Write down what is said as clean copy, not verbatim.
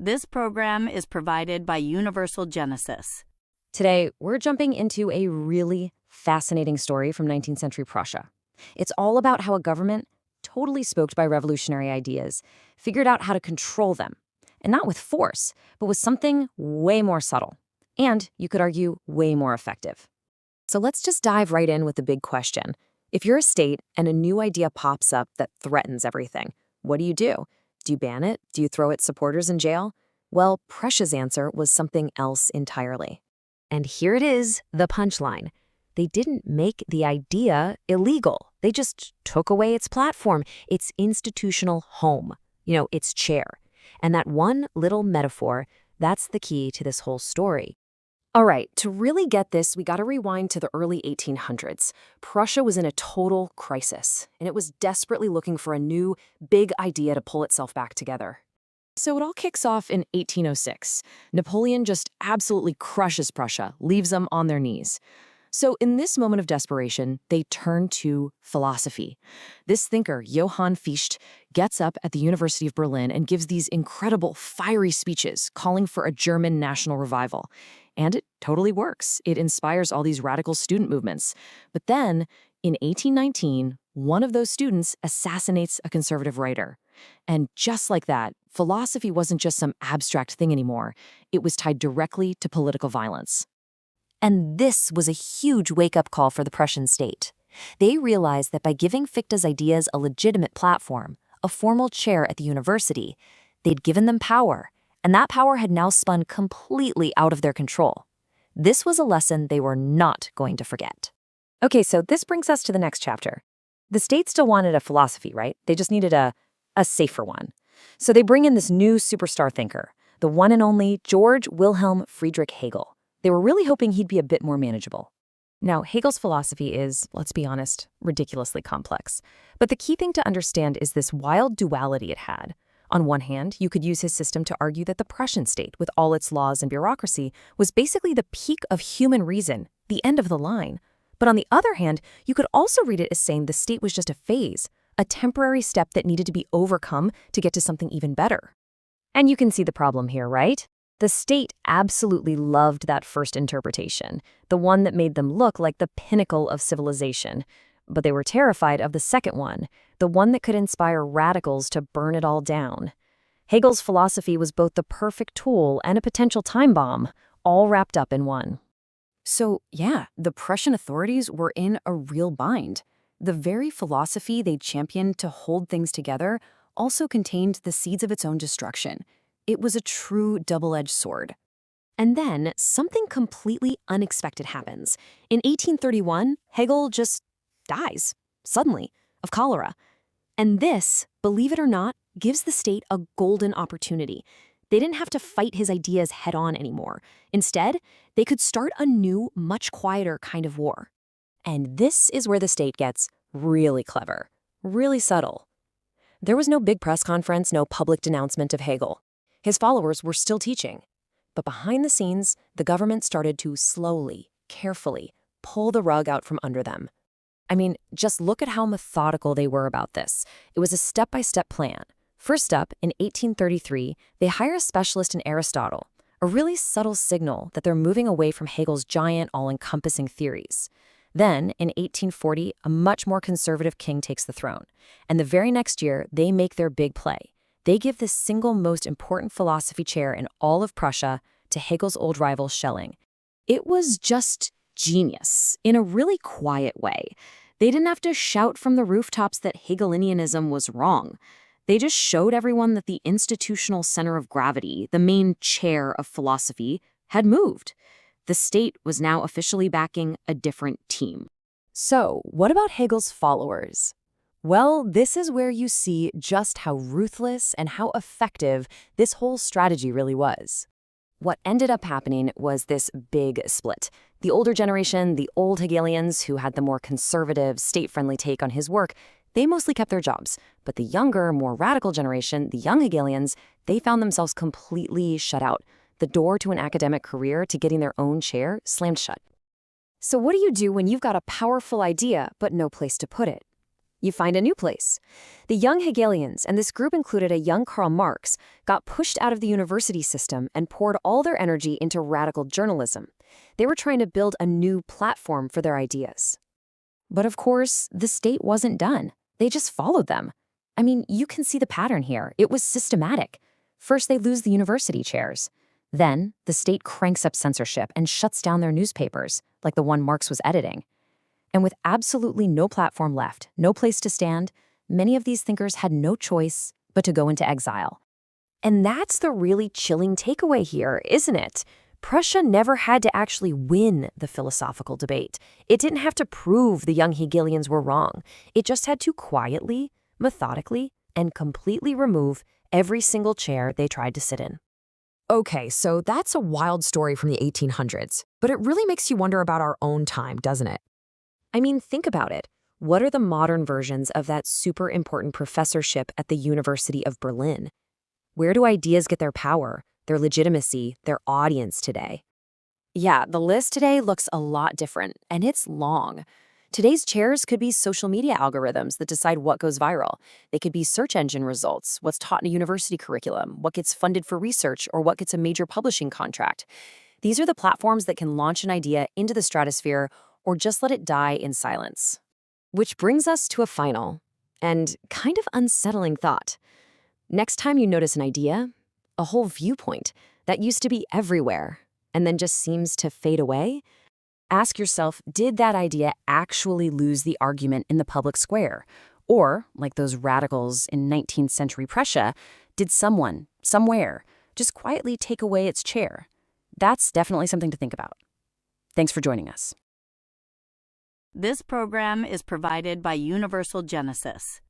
This program is provided by Universal Genesis. Today, we're jumping into a really fascinating story from 19th century Prussia. It's all about how a government, totally spoked by revolutionary ideas, figured out how to control them. And not with force, but with something way more subtle. And, you could argue, way more effective. So let's just dive right in with the big question. If you're a state and a new idea pops up that threatens everything, what do you do? Do you ban it? Do you throw its supporters in jail? Well, Prussia's answer was something else entirely. And here it is, the punchline. They didn't make the idea illegal. They just took away its platform, its institutional home, its chair. And that one little metaphor, that's the key to this whole story. All right, to really get this, we got to rewind to the early 1800s. Prussia was in a total crisis, and it was desperately looking for a new, big idea to pull itself back together. So it all kicks off in 1806. Napoleon just absolutely crushes Prussia, leaves them on their knees. So in this moment of desperation, they turn to philosophy. This thinker, Johann Fichte, gets up at the University of Berlin and gives these incredible, fiery speeches calling for a German national revival. And it totally works. It inspires all these radical student movements. But then, in 1819, one of those students assassinates a conservative writer. And just like that, philosophy wasn't just some abstract thing anymore. It was tied directly to political violence. And this was a huge wake-up call for the Prussian state. They realized that by giving Fichte's ideas a legitimate platform, a formal chair at the university, they'd given them power, and that power had now spun completely out of their control. This was a lesson they were not going to forget. Okay, so this brings us to the next chapter. The state still wanted a philosophy, right? They just needed a safer one. So they bring in this new superstar thinker, the one and only George Wilhelm Friedrich Hegel. They were really hoping he'd be a bit more manageable. Now, Hegel's philosophy is, let's be honest, ridiculously complex. But the key thing to understand is this wild duality it had. On one hand, you could use his system to argue that the Prussian state, with all its laws and bureaucracy, was basically the peak of human reason, the end of the line. But on the other hand, you could also read it as saying the state was just a phase, a temporary step that needed to be overcome to get to something even better. And you can see the problem here, right? The state absolutely loved that first interpretation, the one that made them look like the pinnacle of civilization. But they were terrified of the second one, the one that could inspire radicals to burn it all down. Hegel's philosophy was both the perfect tool and a potential time bomb, all wrapped up in one. So, yeah, the Prussian authorities were in a real bind. The very philosophy they championed to hold things together also contained the seeds of its own destruction. It was a true double-edged sword. And then something completely unexpected happens. In 1831, Hegel just dies, suddenly, of cholera. And this, believe it or not, gives the state a golden opportunity. They didn't have to fight his ideas head-on anymore. Instead, they could start a new, much quieter kind of war. And this is where the state gets really clever, really subtle. There was no big press conference, no public denouncement of Hegel. His followers were still teaching. But behind the scenes, the government started to slowly, carefully, pull the rug out from under them. I mean, just look at how methodical they were about this. It was a step-by-step plan. First up, in 1833, they hire a specialist in Aristotle, a really subtle signal that they're moving away from Hegel's giant, all-encompassing theories. Then, in 1840, a much more conservative king takes the throne. And the very next year, they make their big play. They give the single most important philosophy chair in all of Prussia to Hegel's old rival Schelling. It was just genius, in a really quiet way. They didn't have to shout from the rooftops that Hegelianism was wrong. They just showed everyone that the institutional center of gravity, the main chair of philosophy, had moved. The state was now officially backing a different team. So, what about Hegel's followers? Well, this is where you see just how ruthless and how effective this whole strategy really was. What ended up happening was this big split. The older generation, the old Hegelians who had the more conservative, state-friendly take on his work, they mostly kept their jobs. But the younger, more radical generation, the young Hegelians, they found themselves completely shut out. The door to an academic career, to getting their own chair, slammed shut. So what do you do when you've got a powerful idea but no place to put it? You find a new place. The young Hegelians, and this group included a young Karl Marx, got pushed out of the university system and poured all their energy into radical journalism. They were trying to build a new platform for their ideas. But of course, the state wasn't done. They just followed them. I mean, you can see the pattern here. It was systematic. First, they lose the university chairs. Then, the state cranks up censorship and shuts down their newspapers, like the one Marx was editing. And with absolutely no platform left, no place to stand, many of these thinkers had no choice but to go into exile. And that's the really chilling takeaway here, isn't it? Prussia never had to actually win the philosophical debate. It didn't have to prove the young Hegelians were wrong. It just had to quietly, methodically, and completely remove every single chair they tried to sit in. Okay, so that's a wild story from the 1800s, but it really makes you wonder about our own time, doesn't it? I mean, think about it. What are the modern versions of that super important professorship at the University of Berlin? Where do ideas get their power, their legitimacy, their audience today? Yeah, the list today looks a lot different, and it's long. Today's chairs could be social media algorithms that decide what goes viral. They could be search engine results, what's taught in a university curriculum, what gets funded for research, or what gets a major publishing contract. These are the platforms that can launch an idea into the stratosphere or just let it die in silence. Which brings us to a final and kind of unsettling thought. Next time you notice an idea, a whole viewpoint that used to be everywhere and then just seems to fade away, ask yourself, did that idea actually lose the argument in the public square? Or, like those radicals in 19th century Prussia, did someone, somewhere, just quietly take away its chair? That's definitely something to think about. Thanks for joining us. This program is provided by Universal Genesis.